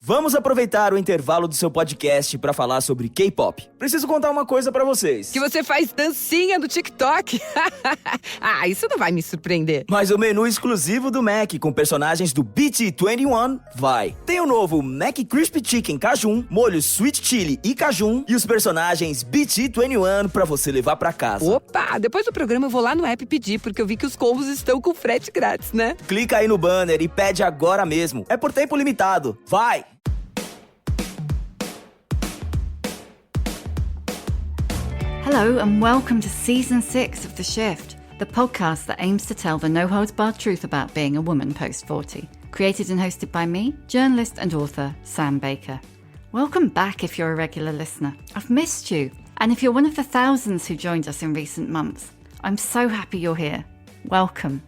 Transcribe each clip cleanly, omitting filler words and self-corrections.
Vamos aproveitar o intervalo do seu podcast para falar sobre K-pop. Preciso contar uma coisa para vocês. Que você faz dancinha no TikTok? Ah, isso não vai me surpreender. Mas o menu exclusivo do Mac com personagens do BT21 vai. Tem o novo Mac Crispy Chicken Cajun, molho Sweet Chili e Cajun e os personagens BT21 para você levar para casa. Opa, depois do programa eu vou lá no app pedir, porque eu vi que os combos estão com frete grátis, né? Clica aí no banner e pede agora mesmo. É por tempo limitado. Vai! Hello and welcome to Season 6 of The Shift, the podcast that aims to tell the no-holds-barred truth about being a woman post-40. Created and hosted by me, journalist and author Sam Baker. Welcome back if you're a regular listener. I've missed you. And if you're one of the thousands who joined us in recent months, I'm so happy you're here. Welcome.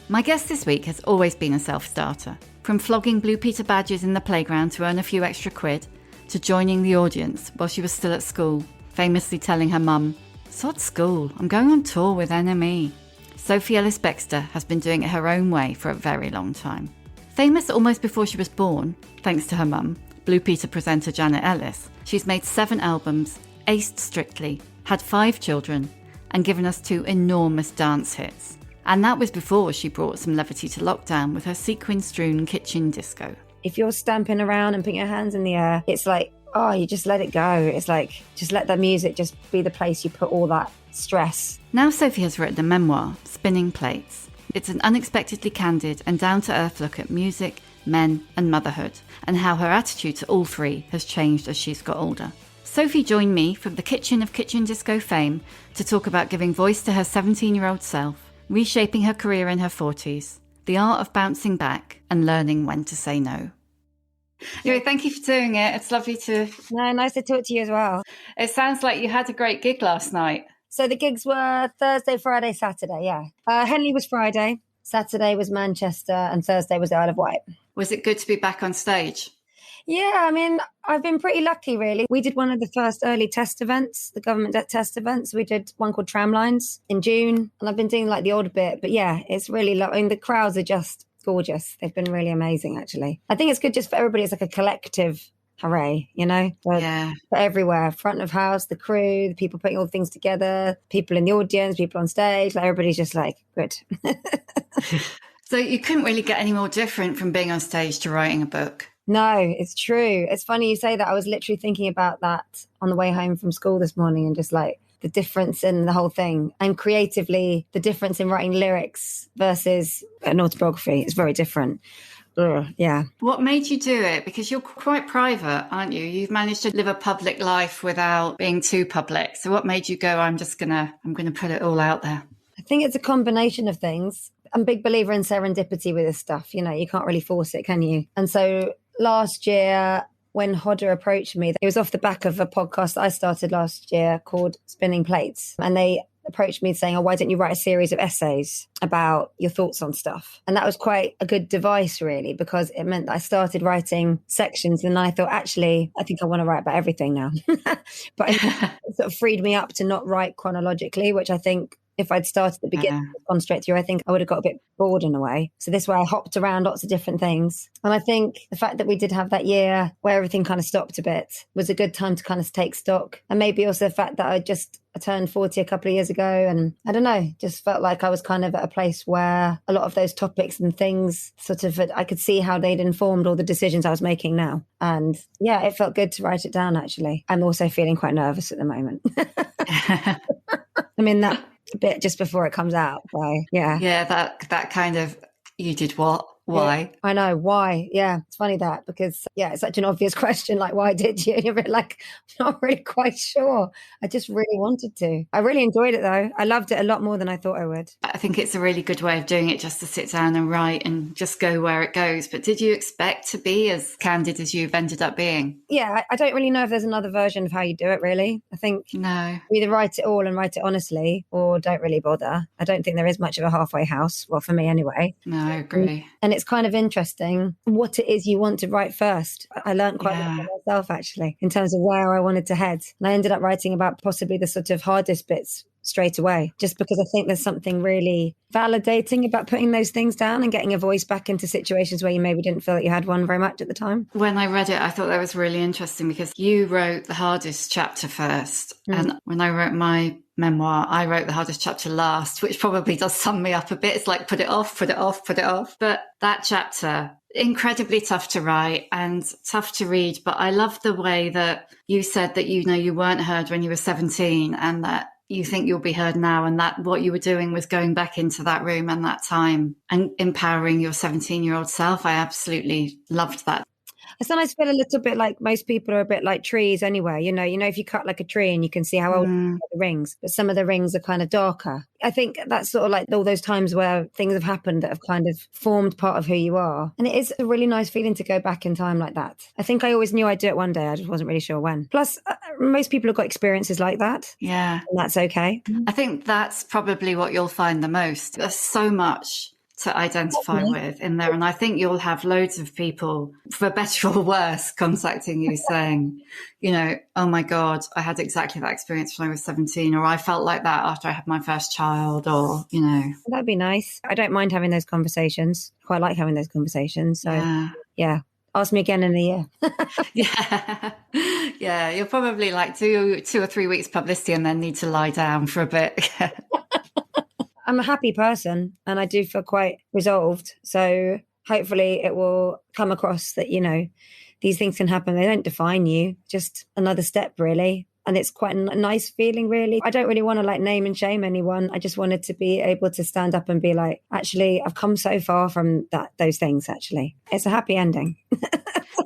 My guest this week has always been a self-starter. From flogging Blue Peter badges in the playground to earn a few extra quid, to joining the audience while she was still at school, famously telling her mum, "Sod school, I'm going on tour with NME." Sophie Ellis Bextor has been doing it her own way for a very long time. Famous almost before she was born, thanks to her mum, Blue Peter presenter Janet Ellis, she's made 7 albums, aced Strictly, had 5 children, and given us 2 enormous dance hits. And that was before she brought some levity to lockdown with her sequin-strewn kitchen disco. If you're stamping around and putting your hands in the air, it's like, oh, you just let it go. It's like, just let the music just be the place you put all that stress. Now Sophie has written a memoir, Spinning Plates. It's an unexpectedly candid and down-to-earth look at music, men and motherhood, and how her attitude to all 3 has changed as she's got older. Sophie joined me from the kitchen of kitchen disco fame to talk about giving voice to her 17-year-old self, reshaping her career in her 40s, the art of bouncing back and learning when to say no. Anyway, thank you for doing it. It's lovely to... No, nice to talk to you as well. It sounds like you had a great gig last night. So the gigs were Thursday, Friday, Saturday, yeah. Henley was Friday, Saturday was Manchester, and Thursday was the Isle of Wight. Was it good to be back on stage? Yeah, I mean, I've been pretty lucky, really. We did one of the first early test events, the government test events. We did one called Tramlines in June, and I've been doing like the odd bit. But yeah, it's really, I mean, the crowds are just gorgeous. They've been really amazing, actually. I think it's good just for everybody. It's like a collective hooray, you know? For everywhere, front of house, the crew, the people putting all the things together, people in the audience, people on stage. Like everybody's just like, good. So you couldn't really get any more different from being on stage to writing a book. No, it's true. It's funny you say that. I was literally thinking about that on the way home from school this morning and just like the difference in the whole thing. And creatively, the difference in writing lyrics versus an autobiography is very different. Yeah. What made you do it? Because you're quite private, aren't you? You've managed to live a public life without being too public. So what made you go, I'm going to put it all out there? I think it's a combination of things. I'm a big believer in serendipity with this stuff. You know, you can't really force it, can you? And so last year, when Hodder approached me, it was off the back of a podcast that I started last year called Spinning Plates. And they approached me saying, oh, why don't you write a series of essays about your thoughts on stuff? And that was quite a good device, really, because it meant that I started writing sections and I thought, actually, I think I want to write about everything now. But it sort of freed me up to not write chronologically, which I think if I'd started at the beginning, gone straight through, I think I would have got a bit bored in a way. So this way I hopped around lots of different things. And I think the fact that we did have that year where everything kind of stopped a bit was a good time to kind of take stock. And maybe also the fact that I turned 40 a couple of years ago. And I don't know, just felt like I was kind of at a place where a lot of those topics and things sort of, I could see how they'd informed all the decisions I was making now. And yeah, it felt good to write it down, actually. I'm also feeling quite nervous at the moment. I mean, that bit just before it comes out. So, yeah. Yeah, that kind of, you did what? Why? Yeah, I know. Why? Yeah. It's funny that because, yeah, it's such an obvious question. Like, why did you? You're like, I'm not really quite sure. I just really wanted to. I really enjoyed it, though. I loved it a lot more than I thought I would. I think it's a really good way of doing it, just to sit down and write and just go where it goes. But did you expect to be as candid as you've ended up being? Yeah, I don't really know if there's another version of how you do it, really. I think no. You either write it all and write it honestly or don't really bother. I don't think there is much of a halfway house. Well, for me anyway. No, I agree. And it's kind of interesting what it is you want to write first. I learned quite a lot about myself, actually, in terms of where I wanted to head. And I ended up writing about possibly the sort of hardest bits straight away, just because I think there's something really validating about putting those things down and getting a voice back into situations where you maybe didn't feel that you had one very much at the time. When I read it, I thought that was really interesting because you wrote the hardest chapter first. And when I wrote my memoir, I wrote the hardest chapter last, which probably does sum me up a bit. It's like, put it off, put it off, put it off. But that chapter, incredibly tough to write and tough to read. But I love the way that you said that, you weren't heard when you were 17 and that you think you'll be heard now, and that what you were doing was going back into that room and that time and empowering your 17-year-old self. I absolutely loved that. I sometimes feel a little bit like most people are a bit like trees anyway. If you cut like a tree and you can see how old the rings, but some of the rings are kind of darker. I think that's sort of like all those times where things have happened that have kind of formed part of who you are. And it is a really nice feeling to go back in time like that. I think I always knew I'd do it one day. I just wasn't really sure when. Plus, most people have got experiences like that. Yeah. And that's okay. I think that's probably what you'll find the most. There's so much to identify with in there. And I think you'll have loads of people, for better or worse, contacting you saying, oh my God, I had exactly that experience when I was 17, or I felt like that after I had my first child, or, That'd be nice. I don't mind having those conversations. I quite like having those conversations. So yeah. Ask me again in a year. Yeah. You're probably like 2 or 3 weeks publicity and then need to lie down for a bit. I'm a happy person and I do feel quite resolved. So hopefully it will come across that, these things can happen. They don't define you, just another step really. And it's quite a nice feeling, really. I don't really want to name and shame anyone. I just wanted to be able to stand up and be like, actually, I've come so far from those things, actually. It's a happy ending.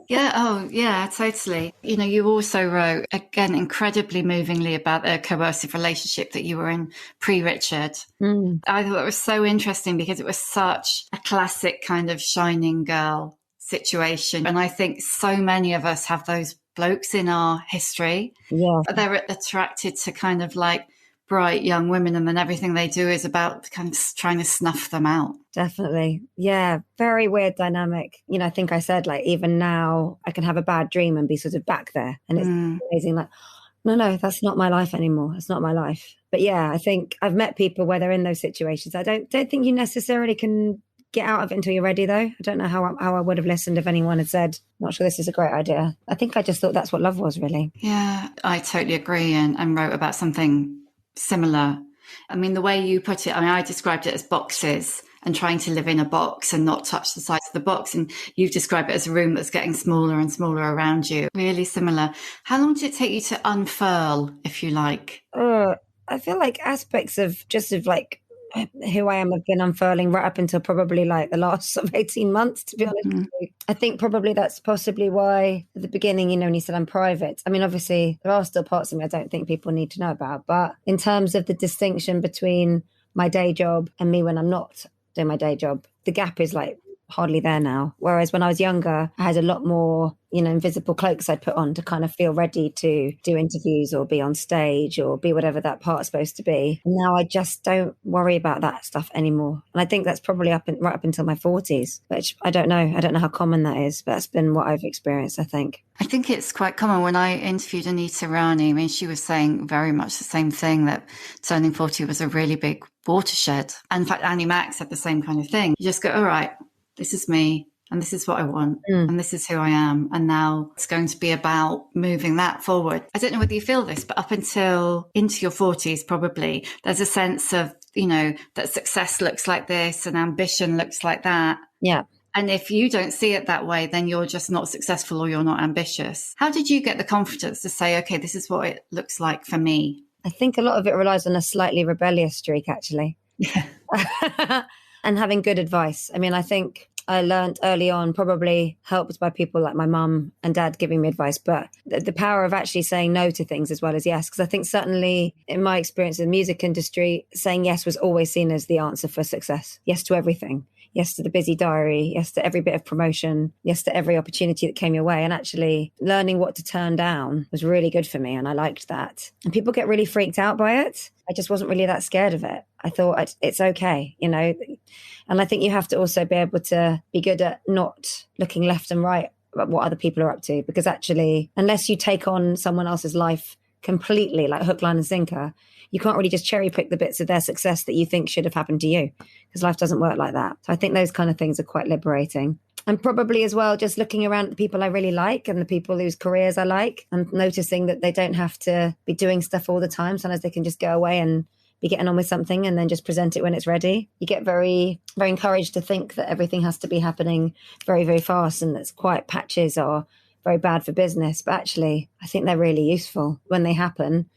Yeah. Oh, yeah, totally. You also wrote, again, incredibly movingly about a coercive relationship that you were in pre-Richard. I thought it was so interesting because it was such a classic kind of shining girl situation. And I think so many of us have those blokes in our history. Yeah. They're attracted to kind of bright young women, and then everything they do is about kind of trying to snuff them out. Definitely. Yeah. Very weird dynamic. I think I said even now I can have a bad dream and be sort of back there. And it's amazing. No, that's not my life anymore. It's not my life. But yeah, I think I've met people where they're in those situations. I don't think you necessarily can get out of it until you're ready, though. I don't know how I would have listened if anyone had said, not sure this is a great idea. I think I just thought that's what love was, really. Yeah, I totally agree, and wrote about something similar. I mean, the way you put it, I described it as boxes and trying to live in a box and not touch the sides of the box. And you've described it as a room that's getting smaller and smaller around you. Really similar. How long did it take you to unfurl, if you like? I feel like aspects of who I am have been unfurling right up until probably the last 18 months, to be honest with you. I think probably that's possibly why at the beginning, when you said I'm private, I mean, obviously there are still parts of me I don't think people need to know about, but in terms of the distinction between my day job and me when I'm not doing my day job, the gap is hardly there now. Whereas when I was younger, I had a lot more, invisible cloaks I'd put on to kind of feel ready to do interviews or be on stage or be whatever that part's supposed to be. And now I just don't worry about that stuff anymore. And I think that's probably right up until my 40s, which I don't know. I don't know how common that is, but that's been what I've experienced, I think. I think it's quite common. When I interviewed Anita Rani, she was saying very much the same thing, that turning 40 was a really big watershed. And in fact, Annie Mac said the same kind of thing. You just go, all right, this is me and this is what I want and this is who I am. And now it's going to be about moving that forward. I don't know whether you feel this, but up until into your 40s, probably, there's a sense of, that success looks like this and ambition looks like that. Yeah. And if you don't see it that way, then you're just not successful or you're not ambitious. How did you get the confidence to say, okay, this is what it looks like for me? I think a lot of it relies on a slightly rebellious streak, actually. Yeah. And having good advice. I mean, I think I learned early on, probably helped by people like my mum and dad giving me advice, but the power of actually saying no to things as well as yes. Because I think certainly in my experience in the music industry, saying yes was always seen as the answer for success. Yes to everything. Yes to the busy diary. Yes to every bit of promotion. Yes to every opportunity that came your way. And actually learning what to turn down was really good for me. And I liked that. And people get really freaked out by it. I just wasn't really that scared of it. I thought it's okay, And I think you have to also be able to be good at not looking left and right at what other people are up to, because actually, unless you take on someone else's life completely like hook, line and sinker, you can't really just cherry pick the bits of their success that you think should have happened to you, because life doesn't work like that. So I think those kind of things are quite liberating. And probably as well, just looking around at the people I really like and the people whose careers I like, and noticing that they don't have to be doing stuff all the time. Sometimes they can just go away and be getting on with something and then just present it when it's ready. You get very, very encouraged to think that everything has to be happening very, very fast, and that's quiet patches are very bad for business. But actually, I think they're really useful when they happen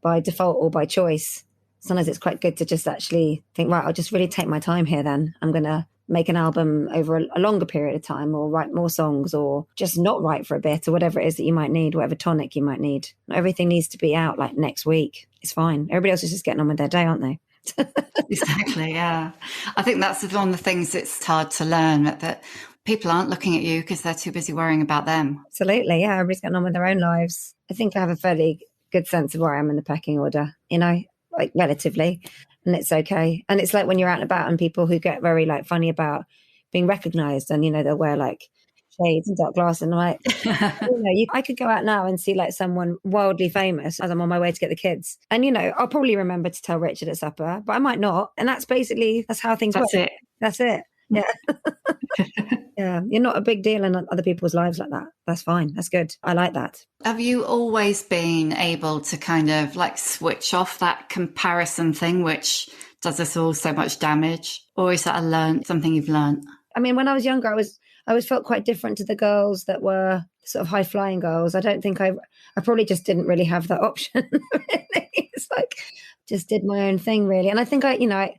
by default or by choice. Sometimes it's quite good to just actually think, right, I'll just really take my time here then. I'm going to make an album over a longer period of time, or write more songs, or just not write for a bit, or whatever it is that you might need, whatever tonic you might need. Not everything needs to be out like next week. It's fine. Everybody else is just getting on with their day, aren't they? Exactly, yeah. I think that's one of the things that's hard to learn, that people aren't looking at you because they're too busy worrying about them. Absolutely, yeah. Everybody's getting on with their own lives. I think I have a fairly good sense of where I am in the pecking order, like relatively, and it's okay. And it's like when you're out and about and people who get very like funny about being recognized, and they'll wear like shades and dark glasses, and I'm like, I could go out now and see like someone wildly famous as I'm on my way to get the kids, and I'll probably remember to tell Richard at supper, but I might not, and that's how things work. That's it. Yeah. Yeah, you're not a big deal in other people's lives like that. That's fine. That's good. I like that. Have you always been able to kind of like switch off that comparison thing, which does us all so much damage? Or is that something you've learned? I mean, when I was younger, I always felt quite different to the girls that were sort of high flying girls. I don't think I probably just didn't really have that option. Really. It's like, just did my own thing really. And I think I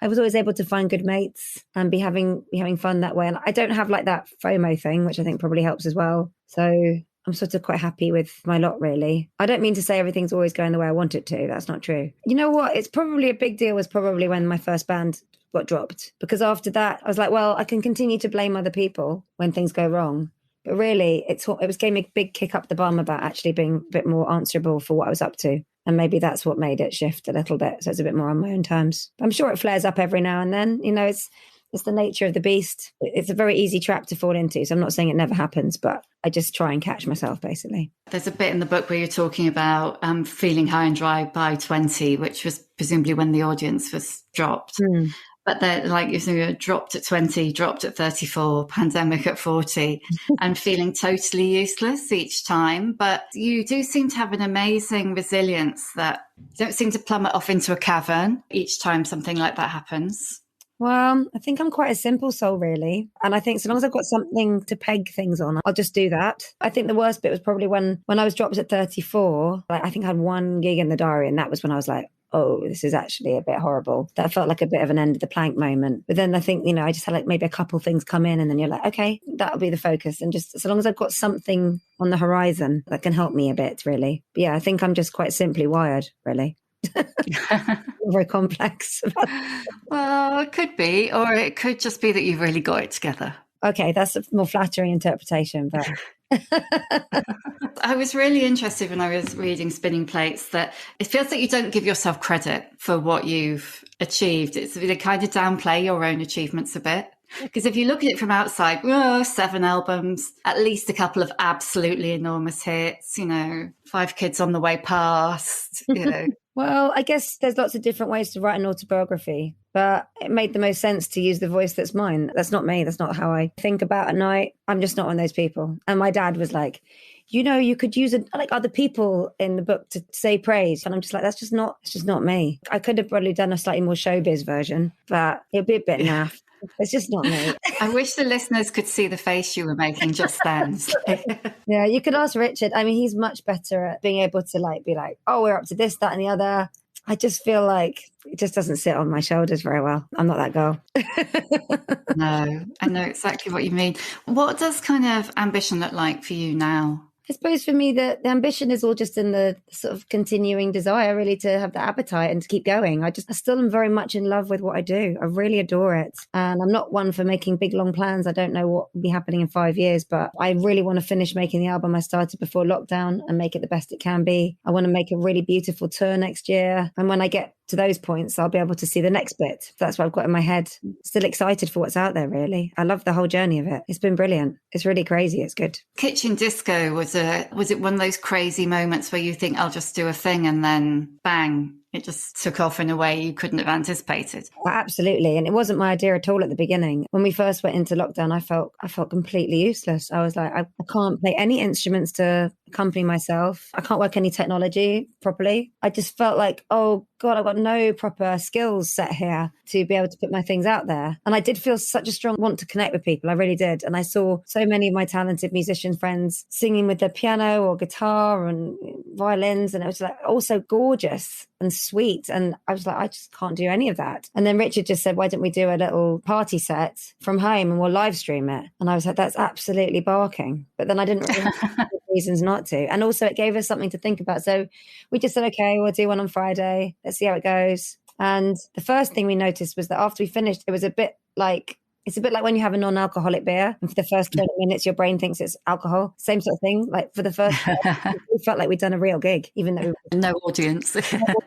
was always able to find good mates and be having fun that way. And I don't have like that FOMO thing, which I think probably helps as well. So I'm sort of quite happy with my lot really. I don't mean to say everything's always going the way I want it to. That's not true. You know what? It's probably a big deal was probably when my first band got dropped, because after that I was like, well, I can continue to blame other people when things go wrong. But really, it gave me a big kick up the bum about actually being a bit more answerable for what I was up to. And maybe that's what made it shift a little bit. So it's a bit more on my own terms. I'm sure it flares up every now and then. It's the nature of the beast. It's a very easy trap to fall into. So I'm not saying it never happens, but I just try and catch myself, basically. There's a bit in the book where you're talking about feeling high and dry by 20, which was presumably when the audience was dropped. Mm. But they're like you're dropped at 20, dropped at 34, pandemic at 40, and feeling totally useless each time. But you do seem to have an amazing resilience that you don't seem to plummet off into a cavern each time something like that happens. Well, I think I'm quite a simple soul, really. And I think so long as I've got something to peg things on, I'll just do that. I think the worst bit was probably when I was dropped at 34. Like, I think I had one gig in the diary, and that was when I was like, oh, this is actually a bit horrible. That felt like a bit of an end of the plank moment. But then I think, I just had like maybe a couple things come in, and then you're like, okay, that'll be the focus. And just so long as I've got something on the horizon that can help me a bit, really. But yeah, I think I'm just quite simply wired, really. Very complex. Well, it could be, or it could just be that you've really got it together. Okay, that's a more flattering interpretation, but... I was really interested when I was reading Spinning Plates that it feels like you don't give yourself credit for what you've achieved. It's they kind of downplay your own achievements a bit. Because if you look at it from outside, 7 albums, at least a couple of absolutely enormous hits, 5 kids on the way past, Well, I guess there's lots of different ways to write an autobiography, but it made the most sense to use the voice that's mine. That's not me. That's not how I think about at night. I'm just not one of those people. And my dad was like, you could use like other people in the book to say praise. And I'm just like, it's just not me. I could have probably done a slightly more showbiz version, but it'd be a bit naff. It's just not me. I wish the listeners could see the face you were making just then. Yeah, you could ask Richard. I mean, he's much better at being able to be like, oh, we're up to this, that, and the other. I just feel like it just doesn't sit on my shoulders very well. I'm not that girl. No, I know exactly what you mean. What does kind of ambition look like for you now? I suppose for me, the ambition is all just in the sort of continuing desire, really, to have the appetite and to keep going. I still am very much in love with what I do. I really adore it. And I'm not one for making big, long plans. I don't know what will be happening in 5 years, but I really want to finish making the album I started before lockdown and make it the best it can be. I want to make a really beautiful tour next year. And when I get to those points, I'll be able to see the next bit. That's what I've got in my head. Still excited for what's out there, really. I love the whole journey of it. It's been brilliant. It's really crazy. It's good. Kitchen Disco, was it one of those crazy moments where you think, I'll just do a thing, and then bang, it just took off in a way you couldn't have anticipated? Absolutely. And it wasn't my idea at all at the beginning. When we first went into lockdown, I felt completely useless. I was like, I can't play any instruments to accompany myself. I can't work any technology properly. I just felt like, oh God, I've got no proper skills set here to be able to put my things out there. And I did feel such a strong want to connect with people. I really did. And I saw so many of my talented musician friends singing with their piano or guitar and violins. And it was like also gorgeous and sweet. And I was like, I just can't do any of that. And then Richard just said, why don't we do a little party set from home and we'll live stream it? And I was like, that's absolutely barking. But then I didn't really have reasons not to. And also it gave us something to think about. So we just said, okay, we'll do one on Friday. Let's see how it goes. And the first thing we noticed was that after we finished, it's a bit like when you have a non-alcoholic beer and for the first 20 minutes, your brain thinks it's alcohol. Same sort of thing. Like for the first, we felt like we'd done a real gig, even though no audience. No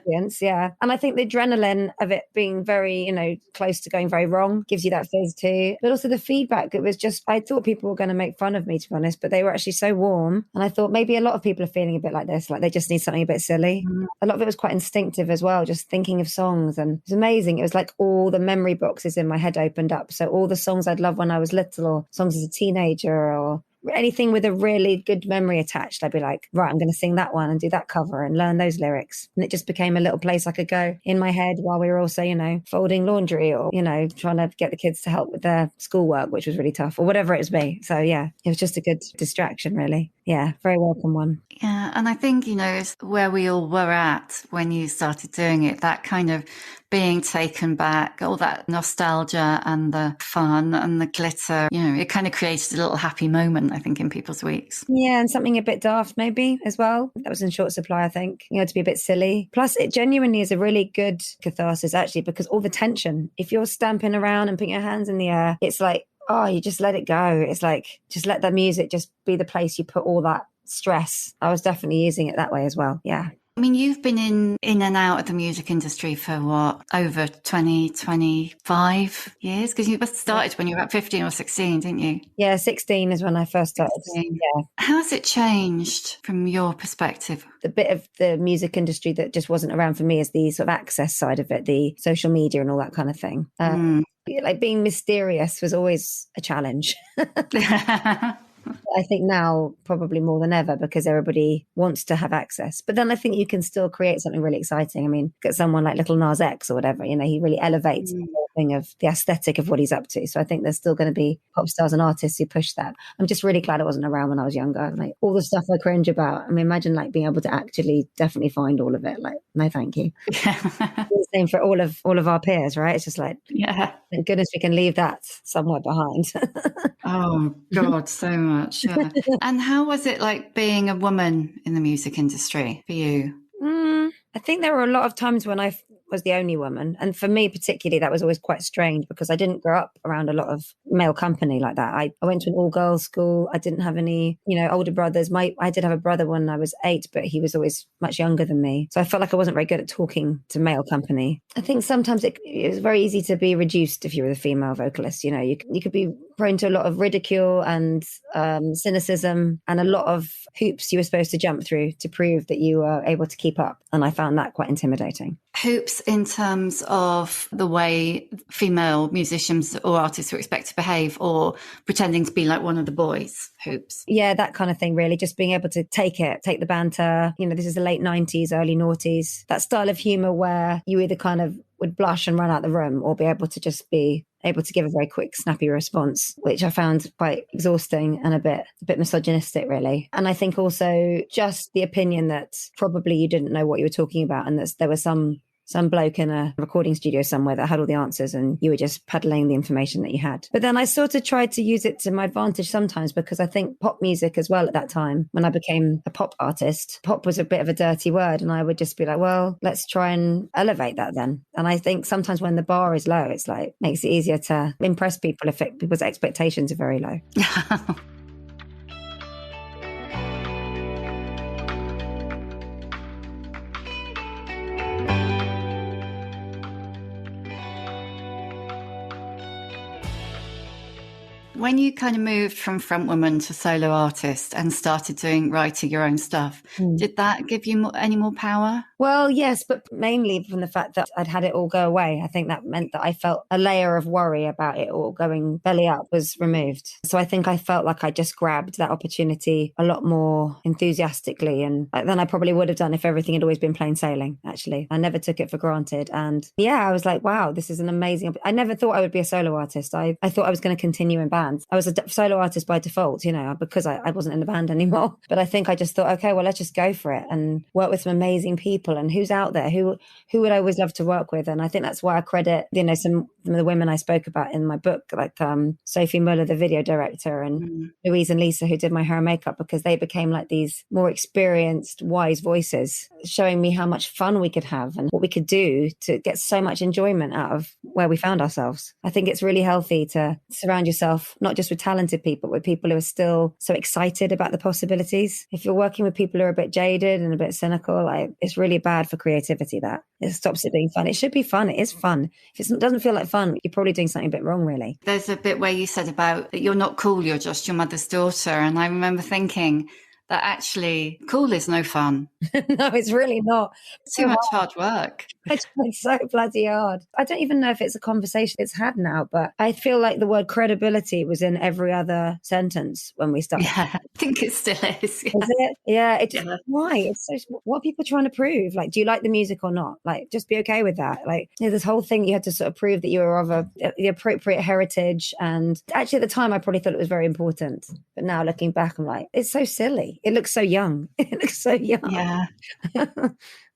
audience, yeah. And I think the adrenaline of it being very, close to going very wrong gives you that fizz too. But also the feedback, it was just, I thought people were going to make fun of me, to be honest, but they were actually so warm. And I thought maybe a lot of people are feeling a bit like this, like they just need something a bit silly. A lot of it was quite instinctive as well, just thinking of songs. And it was amazing. It was like all the memory boxes in my head opened up. So all the songs I'd loved when I was little, or songs as a teenager, or anything with a really good memory attached, I'd be like, right, I'm going to sing that one and do that cover and learn those lyrics. And it just became a little place I could go in my head while we were also, folding laundry or, trying to get the kids to help with their schoolwork, which was really tough, or whatever it was me. So yeah, it was just a good distraction, really. Yeah, very welcome one. Yeah, and I think, it's where we all were at when you started doing it, that kind of being taken back, all that nostalgia and the fun and the glitter, it kind of created a little happy moment, I think, in people's weeks. Yeah, and something a bit daft maybe as well. That was in short supply, I think, to be a bit silly. Plus, it genuinely is a really good catharsis, actually, because all the tension, if you're stamping around and putting your hands in the air, it's like, oh, you just let it go. It's like, just let the music just be the place you put all that stress. I was definitely using it that way as well. Yeah. I mean, you've been in and out of the music industry for over 25 years? Because you must have started when you were about 15 or 16, didn't you? Yeah, 16 is when I first started. 16. Yeah. How has it changed from your perspective? The bit of the music industry that just wasn't around for me is the sort of access side of it, the social media and all that kind of thing. Like being mysterious was always a challenge. I think now probably more than ever because everybody wants to have access. But then I think you can still create something really exciting. I mean, get someone like Little Nas X or whatever, he really elevates the whole thing of the aesthetic of what he's up to. So I think there's still going to be pop stars and artists who push that. I'm just really glad I wasn't around when I was younger. Like all the stuff I cringe about. I mean, imagine like being able to actually definitely find all of it. Like, no, thank you. The same for all of our peers, right? It's just like, yeah, thank goodness we can leave that somewhere behind. Oh God, so much. Yeah. And how was it like being a woman in the music industry for you? I think there were a lot of times when I was the only woman. And for me particularly, that was always quite strange because I didn't grow up around a lot of male company like that. I went to an all-girls school. I didn't have any, older brothers. I did have a brother when I was 8, but he was always much younger than me. So I felt like I wasn't very good at talking to male company. I think sometimes it was very easy to be reduced if you were the female vocalist. You could be prone to a lot of ridicule and cynicism and a lot of hoops you were supposed to jump through to prove that you were able to keep up. And I found that quite intimidating. Hoops in terms of the way female musicians or artists were expected to behave, or pretending to be like one of the boys? Hoops. Yeah, that kind of thing, really. Just being able to take the banter. This is the late 90s, early noughties. That style of humour where you either kind of would blush and run out the room or be able to just be able to give a very quick, snappy response, which I found quite exhausting and a bit misogynistic, really. And I think also just the opinion that probably you didn't know what you were talking about and that there was some bloke in a recording studio somewhere that had all the answers and you were just peddling the information that you had. But then I sort of tried to use it to my advantage sometimes because I think pop music as well at that time, when I became a pop artist, pop was a bit of a dirty word and I would just be like, well, let's try and elevate that then. And I think sometimes when the bar is low, it's like makes it easier to impress people if people's expectations are very low. When you kind of moved from frontwoman to solo artist and started writing your own stuff, did that give you any more power? Well, yes, but mainly from the fact that I'd had it all go away. I think that meant that I felt a layer of worry about it all going belly up was removed. So I think I felt like I just grabbed that opportunity a lot more enthusiastically and than I probably would have done if everything had always been plain sailing, actually. I never took it for granted. And yeah, I was like, wow, this is an amazing... I never thought I would be a solo artist. I thought I was going to continue in bands. I was a solo artist by default, you know, because I wasn't in a band anymore. But I think I just thought, okay, well, let's just go for it and work with some amazing people. And who's out there? Who would I always love to work with? And I think that's why I credit, you know, some of the women I spoke about in my book, like Sophie Muller, the video director, and Louise and Lisa, who did my hair and makeup, because they became like these more experienced, wise voices, showing me how much fun we could have and what we could do to get so much enjoyment out of where we found ourselves. I think it's really healthy to surround yourself, not just with talented people, but with people who are still so excited about the possibilities. If you're working with people who are a bit jaded and a bit cynical, it's really bad for creativity. That it stops it being fun. It should be fun. It is fun. If it doesn't feel like fun, you're probably doing something a bit wrong, really. There's a bit where you said about that you're not cool, you're just your mother's daughter. And I remember thinking that actually cool is no fun. No, it's really not. Too much hard work. It's so bloody hard. I don't even know if it's a conversation it's had now, but I feel like the word credibility was in every other sentence when we started. Yeah, I think it still is. Yeah. Is it? Yeah. Why? It's so, what are people trying to prove? Like, do you like the music or not? Like, just be okay with that. Like, you know, this whole thing, you had to sort of prove that you were of the appropriate heritage. And actually at the time, I probably thought it was very important. But now looking back, I'm like, it's so silly. It looks so young. It looks so young. Yeah.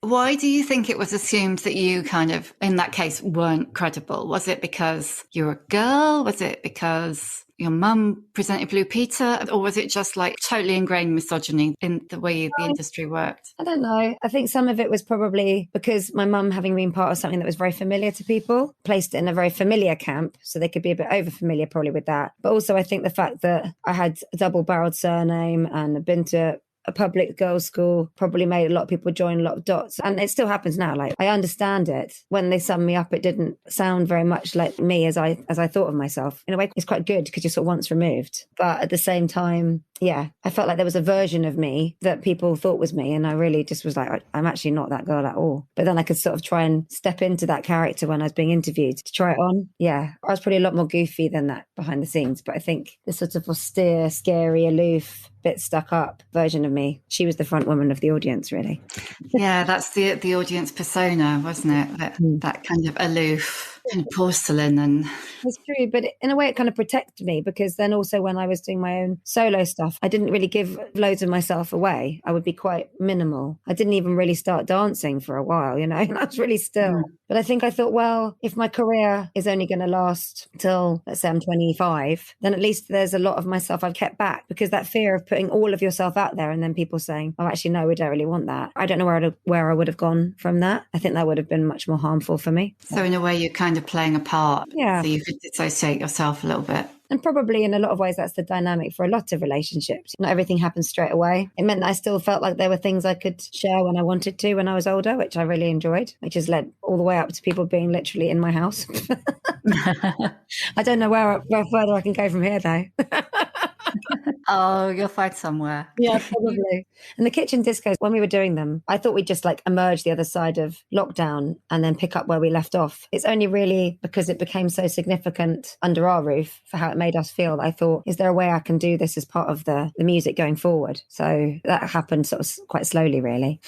Why do you think it was assumed that you kind of, in that case, weren't credible? Was it because you're a girl? Was it because your mum presented Blue Peter? Or was it just like totally ingrained misogyny in the way the industry worked? I don't know. I think some of it was probably because my mum, having been part of something that was very familiar to people, placed it in a very familiar camp. So they could be a bit over familiar probably with that. But also I think the fact that I had a double-barreled surname and had been to a public girls' school probably made a lot of people join a lot of dots. And it still happens now. Like, I understand it. When they summed me up, it didn't sound very much like me as I thought of myself. In a way, it's quite good because you're sort of once removed. But at the same time, yeah, I felt like there was a version of me that people thought was me. And I really just was like, I'm actually not that girl at all. But then I could sort of try and step into that character when I was being interviewed to try it on. Yeah, I was probably a lot more goofy than that behind the scenes. But I think the sort of austere, scary, aloof, bit stuck up version of me, she was the front woman of the audience, really. Yeah, that's the audience persona, wasn't it? That kind of aloof and porcelain. And it's true, but in a way it kind of protected me, because then also when I was doing my own solo stuff, I didn't really give loads of myself away. I would be quite minimal. I didn't even really start dancing for a while, you know, and I was really still. But I think I thought, well, if my career is only going to last till, let's say I'm 25, then at least there's a lot of myself I've kept back, because that fear of putting all of yourself out there and then people saying, oh, actually, no, we don't really want that. I don't know where I would have gone from that. I think that would have been much more harmful for me. So in a way, you're kind of playing a part. Yeah. So you could dissociate yourself a little bit. And probably in a lot of ways, that's the dynamic for a lot of relationships. Not everything happens straight away. It meant that I still felt like there were things I could share when I wanted to when I was older, which I really enjoyed, which has led all the way up to people being literally in my house. I don't know where further I can go from here, though. Oh, you'll find somewhere. Yeah, probably. And the kitchen discos, when we were doing them, I thought we'd just like emerge the other side of lockdown and then pick up where we left off. It's only really because it became so significant under our roof for how it made us feel. I thought, is there a way I can do this as part of the music going forward? So that happened sort of quite slowly, really.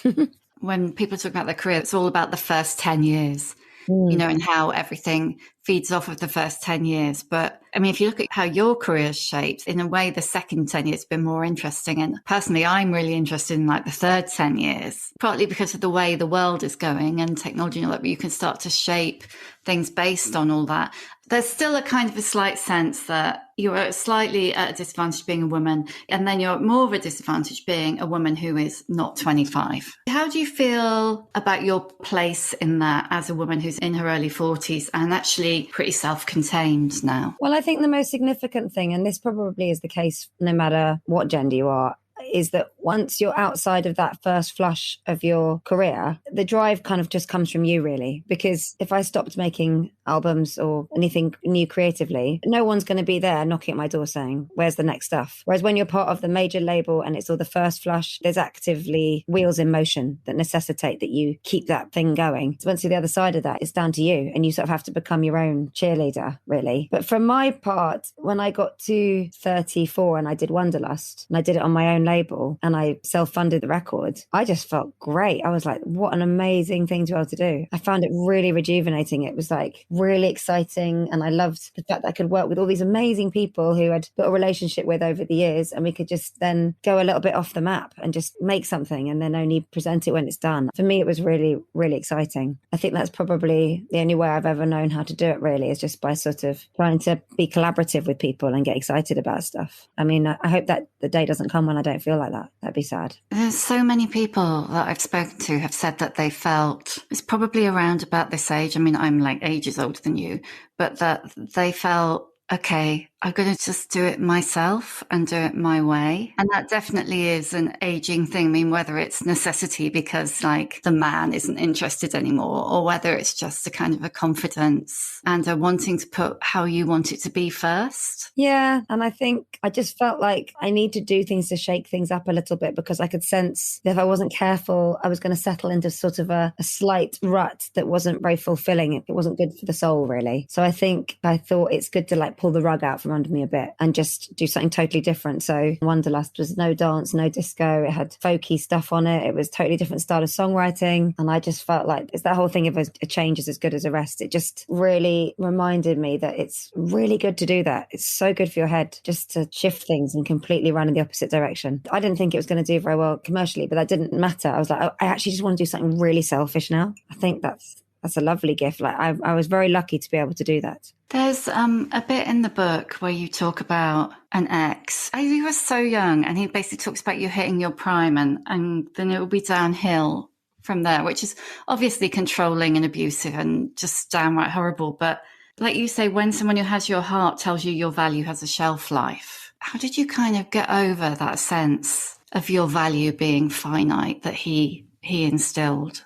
When people talk about their career, it's all about the first 10 years. You know, and how everything feeds off of the first 10 years. But I mean, if you look at how your career's shaped, in a way, the second 10 years has been more interesting. And personally, I'm really interested in like the third 10 years, partly because of the way the world is going and technology, that you can start to shape things based on all that. There's still a kind of a slight sense that you're slightly at a disadvantage being a woman, and then you're at more of a disadvantage being a woman who is not 25. How do you feel about your place in that as a woman who's in her early 40s and actually pretty self-contained now? Well, I think the most significant thing, and this probably is the case no matter what gender you are, is that once you're outside of that first flush of your career, the drive kind of just comes from you, really. Because if I stopped making albums or anything new creatively, no one's going to be there knocking at my door saying, where's the next stuff? Whereas when you're part of the major label and it's all the first flush, there's actively wheels in motion that necessitate that you keep that thing going. So once you're the other side of that, it's down to you, and you sort of have to become your own cheerleader, really. But for my part, when I got to 34 and I did Wanderlust, and I did it on my own label and I self-funded the record, I just felt great. I was like, what an amazing thing to be able to do. I found it really rejuvenating. It was like really exciting, and I loved the fact that I could work with all these amazing people who I'd built a relationship with over the years, and we could just then go a little bit off the map and just make something and then only present it when it's done. For me, it was really, really exciting. I think that's probably the only way I've ever known how to do it, really, is just by sort of trying to be collaborative with people and get excited about stuff. I mean, I hope that the day doesn't come when I don't feel like that. That'd be sad. There's so many people that I've spoken to have said that they felt, it's probably around about this age, I mean, I'm like ages older than you, but that they felt, okay, I'm going to just do it myself and do it my way. And that definitely is an aging thing. I mean, whether it's necessity because like the man isn't interested anymore, or whether it's just a kind of a confidence and a wanting to put how you want it to be first. Yeah. And I think I just felt like I need to do things to shake things up a little bit, because I could sense that if I wasn't careful, I was going to settle into sort of a slight rut that wasn't very fulfilling. It wasn't good for the soul, really. So I thought it's good to like pull the rug out from under me a bit and just do something totally different. So Wanderlust was no dance, no disco. It had folky stuff on it. It was totally different style of songwriting. And I just felt like it's that whole thing of a change is as good as a rest. It just really reminded me that it's really good to do that. It's so good for your head just to shift things and completely run in the opposite direction. I didn't think it was going to do very well commercially, but that didn't matter. I was like, I actually just want to do something really selfish now. I think that's a lovely gift. Like I was very lucky to be able to do that. There's a bit in the book where you talk about an ex. You were so young, and he basically talks about you hitting your prime, and then it will be downhill from there, which is obviously controlling and abusive and just downright horrible. But like you say, when someone who has your heart tells you your value has a shelf life, how did you kind of get over that sense of your value being finite that he instilled?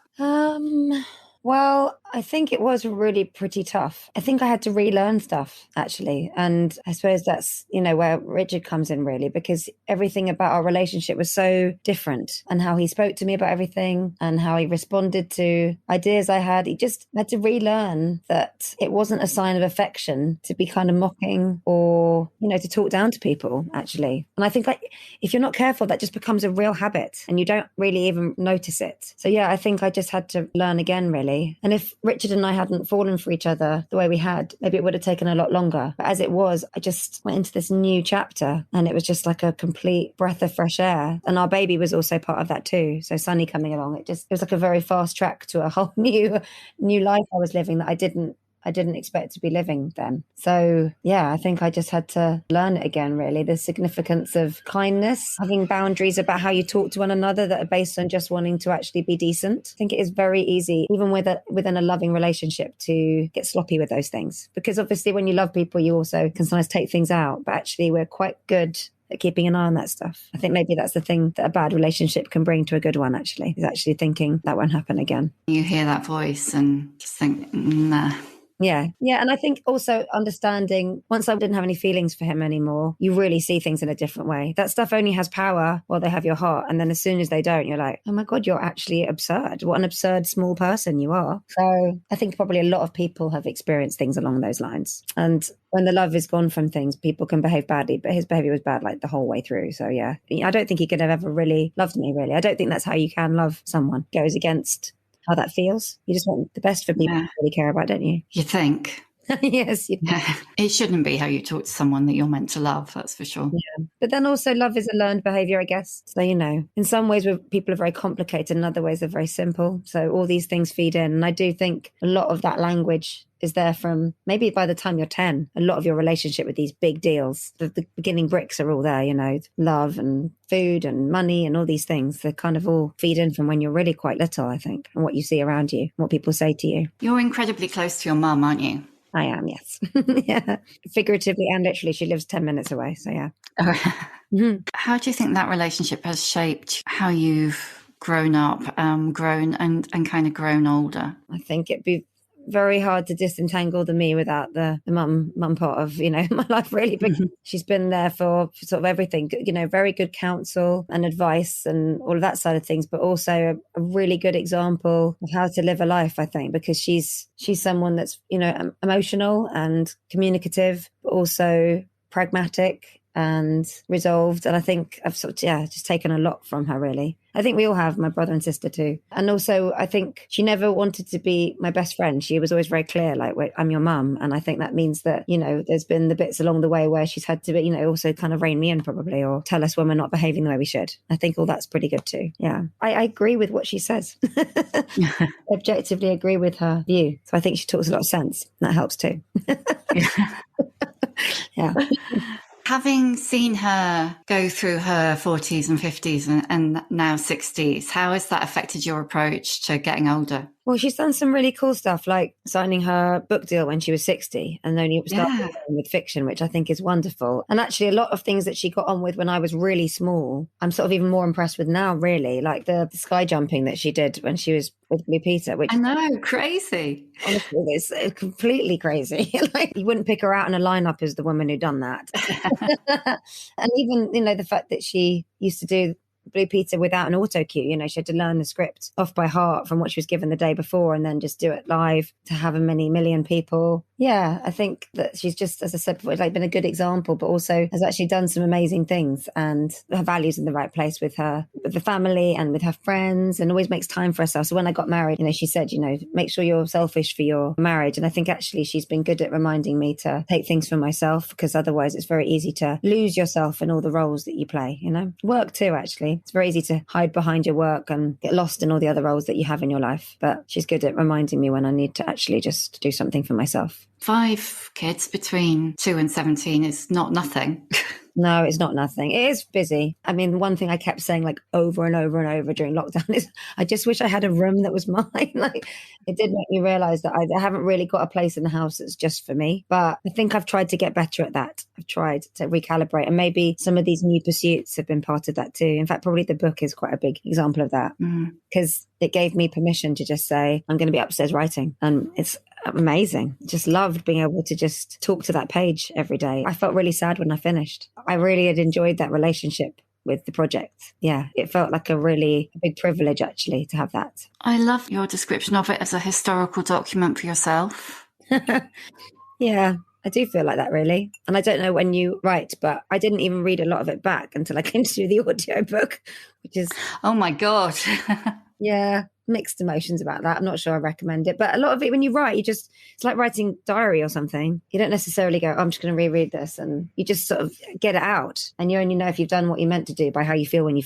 Well, I think it was really pretty tough. I think I had to relearn stuff, actually. And I suppose that's, where Richard comes in, really, because everything about our relationship was so different, and how he spoke to me about everything and how he responded to ideas I had. He just had to relearn that it wasn't a sign of affection to be kind of mocking or, to talk down to people, actually. And I think if you're not careful, that just becomes a real habit and you don't really even notice it. So, yeah, I think I just had to learn again, really. And if Richard and I hadn't fallen for each other the way we had, maybe it would have taken a lot longer. But as it was, I just went into this new chapter, and it was just like a complete breath of fresh air. And our baby was also part of that too. So Sonny coming along, it was like a very fast track to a whole new life I was living that I didn't expect to be living then. So yeah, I think I just had to learn it again, really. The significance of kindness, having boundaries about how you talk to one another that are based on just wanting to actually be decent. I think it is very easy, even within a loving relationship, to get sloppy with those things. Because obviously when you love people, you also can sometimes take things out. But actually we're quite good at keeping an eye on that stuff. I think maybe that's the thing that a bad relationship can bring to a good one, actually, is actually thinking that won't happen again. You hear that voice and just think, nah. Yeah. And I think also understanding, once I didn't have any feelings for him anymore, you really see things in a different way. That stuff only has power while they have your heart. And then as soon as they don't, you're like, oh my God, you're actually absurd. What an absurd small person you are. So I think probably a lot of people have experienced things along those lines. And when the love is gone from things, people can behave badly, but his behavior was bad like the whole way through. So yeah, I don't think he could have ever really loved me, really. I don't think that's how you can love someone. It goes against how that feels. You just want the best for people you really care about, don't you? You think. Yes. Yeah. It shouldn't be how you talk to someone that you're meant to love, that's for sure. Yeah. But then also love is a learned behaviour, I guess. So, in some ways people are very complicated, in other ways they're very simple. So all these things feed in. And I do think a lot of that language is there from maybe by the time you're 10, a lot of your relationship with these big deals, the beginning bricks are all there, love and food and money and all these things. They kind of all feed in from when you're really quite little, I think, and what you see around you, what people say to you. You're incredibly close to your mum, aren't you? I am, yes. Yeah. Figuratively and literally, she lives 10 minutes away. So, yeah. How do you think that relationship has shaped how you've grown up, grown and kind of grown older? I think it'd be very hard to disentangle the me without the mum part of, my life, really, because she's been there for sort of everything, very good counsel and advice and all of that side of things, but also a really good example of how to live a life, I think, because she's someone that's, emotional and communicative, but also pragmatic and resolved. And I think I've just taken a lot from her, really. I think we all have, my brother and sister too. And also, I think she never wanted to be my best friend. She was always very clear, like, wait, I'm your mum. And I think that means that, there's been the bits along the way where she's had to, also kind of rein me in probably, or tell us when we're not behaving the way we should. I think all that's pretty good too. Yeah. I agree with what she says. Objectively agree with her view. So I think she talks a lot of sense. And that helps too. Yeah. Having seen her go through her 40s and 50s and now 60s, how has that affected your approach to getting older? Well, she's done some really cool stuff, like signing her book deal when she was 60 and only started with fiction, which I think is wonderful. And actually, a lot of things that she got on with when I was really small, I'm sort of even more impressed with now, really, like the sky jumping that she did when she was with Blue Peter, which I know, crazy. Honestly, it's completely crazy. Like, you wouldn't pick her out in a lineup as the woman who done that. And even, the fact that she used to do Blue Peter without an auto cue, she had to learn the script off by heart from what she was given the day before and then just do it live to have a many million people. Yeah, I think that she's just, as I said before, been a good example, but also has actually done some amazing things, and her values in the right place with the family and with her friends, and always makes time for herself. So when I got married, she said, make sure you're selfish for your marriage. And I think actually she's been good at reminding me to take things for myself, because otherwise it's very easy to lose yourself in all the roles that you play, Work too, actually. It's very easy to hide behind your work and get lost in all the other roles that you have in your life. But she's good at reminding me when I need to actually just do something for myself. 5 kids between 2 and 17 is not nothing. No, it's not nothing. It is busy. I mean, one thing I kept saying over and over and over during lockdown is I just wish I had a room that was mine. It did make me realize that I haven't really got a place in the house that's just for me. But I think I've tried to get better at that. I've tried to recalibrate, and maybe some of these new pursuits have been part of that too. In fact, probably the book is quite a big example of that, because it gave me permission to just say, I'm going to be upstairs writing. And it's amazing. Just loved being able to just talk to that page every day. I felt really sad when I finished. I really had enjoyed that relationship with the project. Yeah, it felt like a really big privilege, actually, to have that. I love your description of it as a historical document for yourself. Yeah, I do feel like that, really. And I don't know when you write, but I didn't even read a lot of it back until I came to do the audio book, which is... Oh, my God. Yeah, mixed emotions about that. I'm not sure I recommend it. But a lot of it, when you write, it's like writing diary or something. You don't necessarily go, I'm just going to reread this. And you just sort of get it out. And you only know if you've done what you meant to do by how you feel when you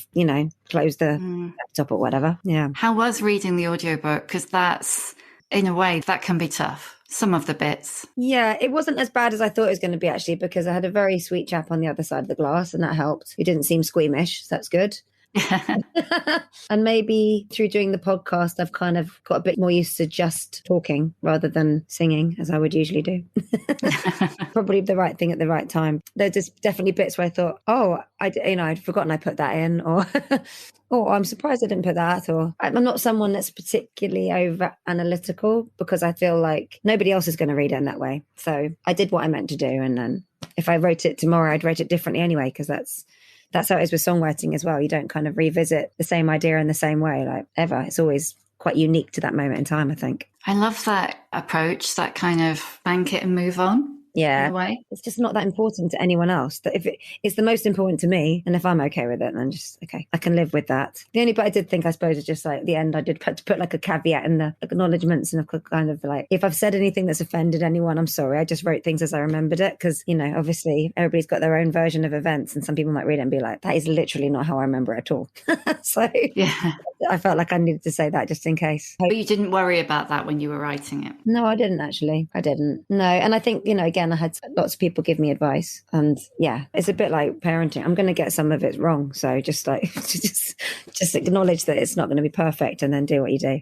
close the laptop or whatever. Yeah. How was reading the audiobook? Because that's, in a way, that can be tough. Some of the bits. Yeah, it wasn't as bad as I thought it was going to be, actually, because I had a very sweet chap on the other side of the glass, and that helped. He didn't seem squeamish, so that's good. And maybe through doing the podcast, I've kind of got a bit more used to just talking rather than singing, as I would usually do. Probably the right thing at the right time. There's just definitely bits where I thought, I'd forgotten I put that in, or oh, I'm surprised I didn't put that. Or I'm not someone that's particularly over analytical, because I feel like nobody else is going to read it in that way. So I did what I meant to do, and then if I wrote it tomorrow, I'd write it differently anyway, because that's how it is with songwriting as well. You don't kind of revisit the same idea in the same way, like, ever. It's always quite unique to that moment in time, I think. I love that approach, that kind of bank it and move on. Yeah, it's just not that important to anyone else. That if it's the most important to me, and if I'm okay with it, then just okay, I can live with that. The only bit I did think, I suppose, is just like at the end, I did put like a caveat in the acknowledgements, and kind of like, if I've said anything that's offended anyone, I'm sorry. I just wrote things as I remembered it, because obviously everybody's got their own version of events, and some people might read it and be like, that is literally not how I remember it at all. So yeah, I felt like I needed to say that just in case. But you didn't worry about that when you were writing it? No, I didn't actually. I didn't. No, and I think again, I had lots of people give me advice, and yeah, it's a bit like parenting. I'm going to get some of it wrong, so just like just acknowledge that it's not going to be perfect, and then do what you do.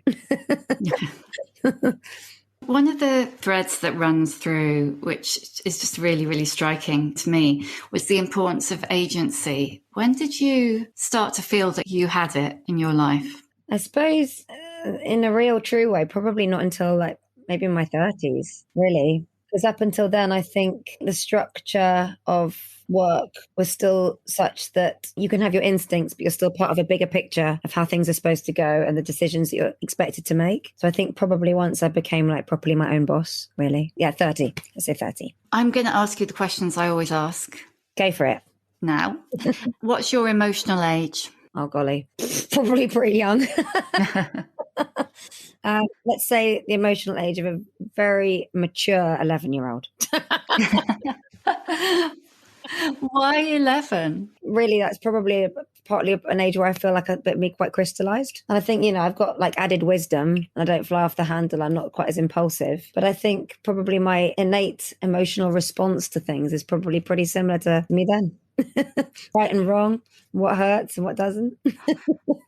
One of the threads that runs through, which is just really, really striking to me, was the importance of agency. When did you start to feel that you had it in your life? I suppose in a real true way, probably not until like maybe my 30s, really. Because up until then, I think the structure of work was still such that you can have your instincts, but you're still part of a bigger picture of how things are supposed to go and the decisions that you're expected to make. So I think probably once I became like properly my own boss, really. Yeah, 30. Let's say 30. I'm going to ask you the questions I always ask. Go for it. Now, what's your emotional age? Oh, golly. Probably pretty young. Let's say the emotional age of a very mature 11-year-old. Why 11? Really, that's probably partly an age where I feel like a bit me quite crystallized. And I think, I've got like added wisdom. I don't fly off the handle. I'm not quite as impulsive. But I think probably my innate emotional response to things is probably pretty similar to me then. Right and wrong, what hurts and what doesn't.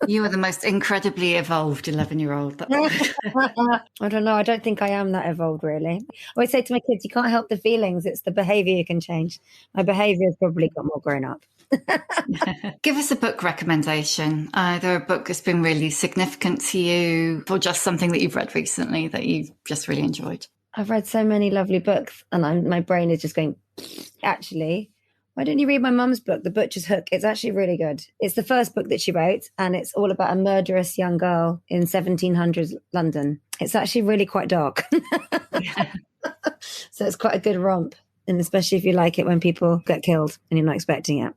You are the most incredibly evolved 11-year-old. I don't know. I don't think I am that evolved, really. I always say to my kids, you can't help the feelings. It's the behavior you can change. My behavior has probably got more grown up. Give us a book recommendation, either a book that's been really significant to you or just something that you've read recently that you've just really enjoyed. I've read so many lovely books and my brain is just going, actually, why don't you read my mum's book, The Butcher's Hook? It's actually really good. It's the first book that she wrote, and it's all about a murderous young girl in 1700s London. It's actually really quite dark. So it's quite a good romp, and especially if you like it when people get killed and you're not expecting it.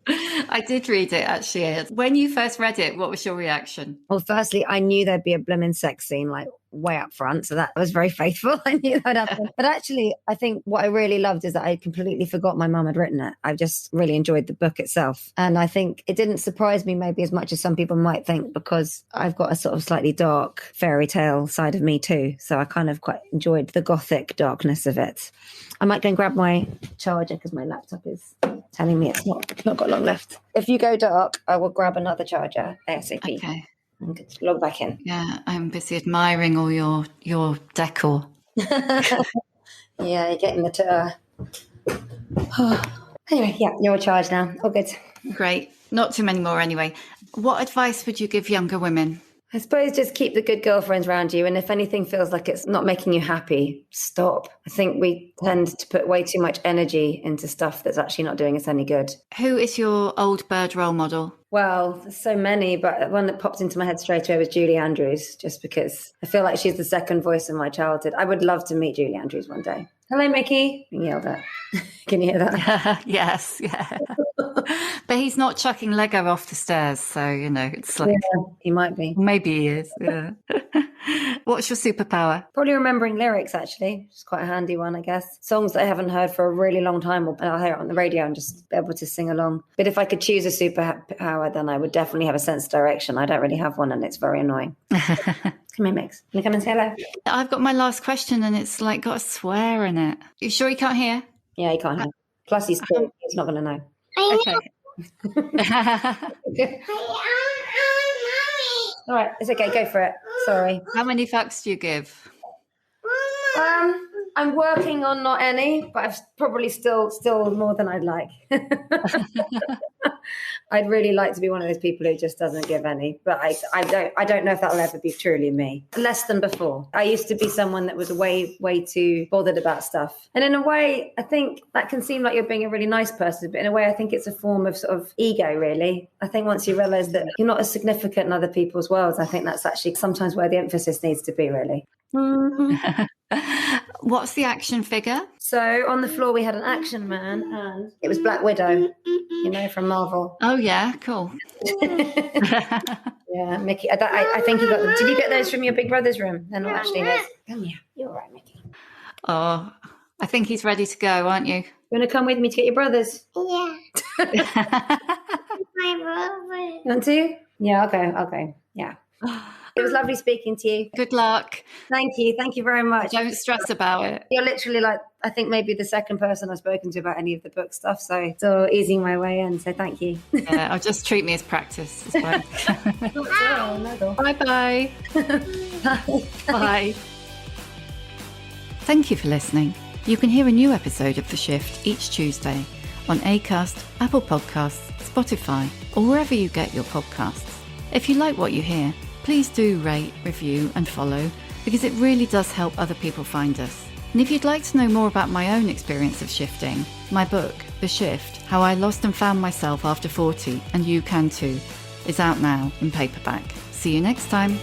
I did read it, actually. When you first read it, what was your reaction? Well, firstly, I knew there'd be a blooming sex scene, like way up front. So that was very faithful. I knew that happened. But actually, I think what I really loved is that I completely forgot my mum had written it. I just really enjoyed the book itself. And I think it didn't surprise me maybe as much as some people might think, because I've got a sort of slightly dark fairy tale side of me too. So I kind of quite enjoyed the gothic darkness of it. I might go and grab my charger because my laptop is telling me it's not got long left. If you go dark, I will grab another charger ASAP. Okay. And log back in. Yeah, I'm busy admiring all your decor. Yeah, you're getting the tour. Anyway, yeah, you're all charged now. All good. Great. Not too many more anyway. What advice would you give younger women? I suppose just keep the good girlfriends around you. And if anything feels like it's not making you happy, stop. I think we tend to put way too much energy into stuff that's actually not doing us any good. Who is your old bird role model? Well, there's so many, but one that popped into my head straight away was Julie Andrews, just because I feel like she's the second voice of my childhood. I would love to meet Julie Andrews one day. Hello, Mickey. You yelled at. Can you hear that? Yes, yeah. But he's not chucking Lego off the stairs, so, it's like... Yeah, he might be. Maybe he is, yeah. What's your superpower? Probably remembering lyrics, actually. It's quite a handy one, I guess. Songs that I haven't heard for a really long time, or I'll hear it on the radio and just be able to sing along. But if I could choose a superpower, then I would definitely have a sense of direction. I don't really have one, and it's very annoying. Come here, Mix. Can you come and say hello? I've got my last question, and it's like got a swear in it. You sure you can't hear? Yeah, he can't hear. Plus, he's not going to know. Okay. All right, it's okay. Go for it. Sorry. How many fucks do you give? I'm working on not any, but I've probably still more than I'd like. I'd really like to be one of those people who just doesn't give any, but I don't know if that'll ever be truly me. Less than before. I used to be someone that was way too bothered about stuff. And in a way, I think that can seem like you're being a really nice person, but in a way, I think it's a form of sort of ego, really. I think once you realize that you're not as significant in other people's worlds, I think that's actually sometimes where the emphasis needs to be, really. What's the action figure? So on the floor, we had an action man, and it was Black Widow, from Marvel. Oh, yeah, cool. Yeah, Mickey. I think you got them. Did you get those from your big brother's room? They're not actually his. Come here. You're all right, Mickey. Oh, I think he's ready to go, aren't you? You want to come with me to get your brothers? Yeah. My brother. You want to? Yeah, okay. Yeah. It was lovely speaking to you. Good luck. Thank you. Thank you very much. Don't stress about it. You're literally I think maybe the second person I've spoken to about any of the book stuff. So it's all easing my way in. So thank you. Yeah, I'll just treat me as practice. It's fine. Bye. Bye-bye. Bye. Thank you for listening. You can hear a new episode of The Shift each Tuesday on Acast, Apple Podcasts, Spotify, or wherever you get your podcasts. If you like what you hear, please do rate, review, and follow, because it really does help other people find us. And if you'd like to know more about my own experience of shifting, my book, The Shift, How I Lost and Found Myself After 40, and You Can Too, is out now in paperback. See you next time.